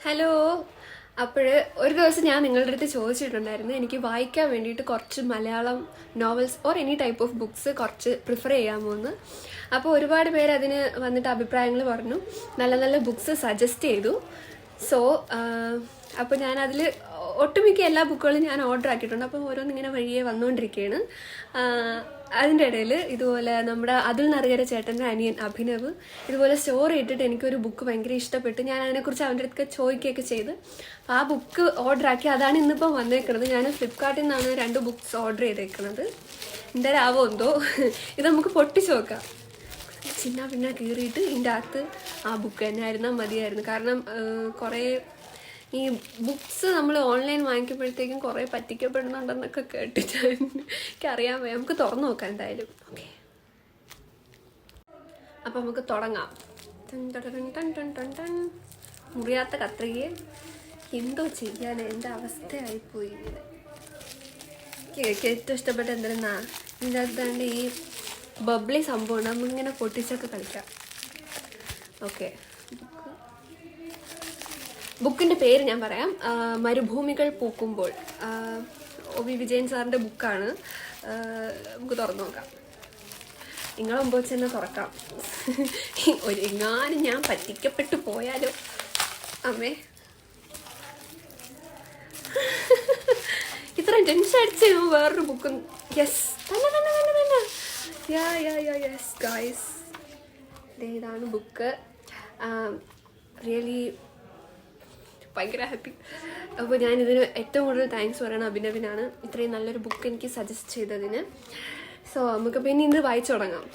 Hello. അപ്പോൾ ഒരു ദിവസം ഞാൻ നിങ്ങളുടെ അടുത്ത് ചോദിച്ചിട്ടുണ്ടായിരുന്നു എനിക്ക് വായിക്കാൻ വേണ്ടിയിട്ട് കുറച്ച് Malayalam novels or any type of books കുറച്ച് പ്രിഫർ ചെയ്യാമോ എന്ന്. അപ്പോൾ ഒരുപാട് പേര് അതിന് വന്നിട്ട് അഭിപ്രായങ്ങൾ പറഞ്ഞു, നല്ല നല്ല ബുക്സ് സജസ്റ്റ് ചെയ്തു. സോ അപ്പോൾ ഞാനതിൽ ഒട്ടുമിക്ക എല്ലാ ബുക്കുകളും ഞാൻ ഓർഡർ ആക്കിയിട്ടുണ്ട്. അപ്പം ഓരോന്നിങ്ങനെ വഴിയെ വന്നുകൊണ്ടിരിക്കുകയാണ്. അതിൻ്റെ ഇടയിൽ ഇതുപോലെ നമ്മുടെ അതുൽ നറുകര ചേട്ടൻ്റെ അനിയൻ അഭിനവ് ഇതുപോലെ സ്റ്റോറി ഇട്ടിട്ട് എനിക്കൊരു ബുക്ക് ഭയങ്കര ഇഷ്ടപ്പെട്ട് ഞാൻ അതിനെക്കുറിച്ച് അവൻ്റെ അടുത്തൊക്കെ ചോദിക്കുകയൊക്കെ ചെയ്ത് അപ്പോൾ ആ ബുക്ക് ഓർഡർ ആക്കി. അതാണ് ഇന്നിപ്പോൾ വന്നേക്കുന്നത്. ഞാൻ ഫ്ലിപ്കാർട്ടിൽ നിന്നാണ് 2 ബുക്സ് ഓർഡർ ചെയ്തേക്കുന്നത്. എന്തരാവോ എന്തോ. ഇത് നമുക്ക് പൊട്ടിച്ച് നോക്കാം. പിന്നെ കീറിയിട്ട് ഇതിൻ്റെ അകത്ത് ആ ബുക്ക് തന്നെ ആയിരുന്നാൽ മതിയായിരുന്നു. കാരണം കുറേ ഈ ബുക്സ് നമ്മൾ ഓൺലൈൻ വാങ്ങിക്കുമ്പോഴത്തേക്കും കുറേ പറ്റിക്കപ്പെടുന്നുണ്ടെന്നൊക്കെ കേട്ടിട്ട് എനിക്കറിയാൻ വയ്യ. നമുക്ക് തുറന്നു നോക്കാം എന്തായാലും. ഓക്കെ, അപ്പം നമുക്ക് തുടങ്ങാം. മുറിയാത്ത കത്രികയെ എന്തോ ചെയ്യാൻ എൻ്റെ അവസ്ഥയായിപ്പോയി. എനിക്ക് ഏറ്റവും ഇഷ്ടപ്പെട്ട എന്തെന്നാ ഇതിൻ്റെ അകത്താണ്ട് ഈ ബബ്ലി സംഭവമാണ്. നമ്മളിങ്ങനെ പൊട്ടിച്ചൊക്കെ കളിക്കാം. ഓക്കെ, ബുക്കിൻ്റെ പേര് ഞാൻ പറയാം. മരുഭൂമികൾ പൂക്കുമ്പോൾ. ഒ.വി. വിജയൻ സാറിൻ്റെ ബുക്കാണ്. നമുക്ക് തുറന്നു നോക്കാം. നിങ്ങളെ മുമ്പ് വെച്ച് തന്നെ തുറക്കാം. എങ്ങാനും ഞാൻ പറ്റിക്കപ്പെട്ടു പോയാലോ അമ്മേ. ഇത്രയും ടെൻഷൻ അടിച്ച് വേറൊരു ബുക്കും. യെസ്, തന്നെ യെസ് ഗായ്സ്, ഇതാണ് ബുക്ക്. റിയലി ഭയങ്കര ഹാപ്പി. അപ്പോൾ ഞാനിതിന് ഏറ്റവും കൂടുതൽ താങ്ക്സ് പറയണം അഭിനവിനാണ്, ഇത്രയും നല്ലൊരു ബുക്ക് എനിക്ക് സജസ്റ്റ് ചെയ്തതിന്. സോ നമുക്ക് പിന്നെ ഇത് വായിച്ചു തുടങ്ങാം.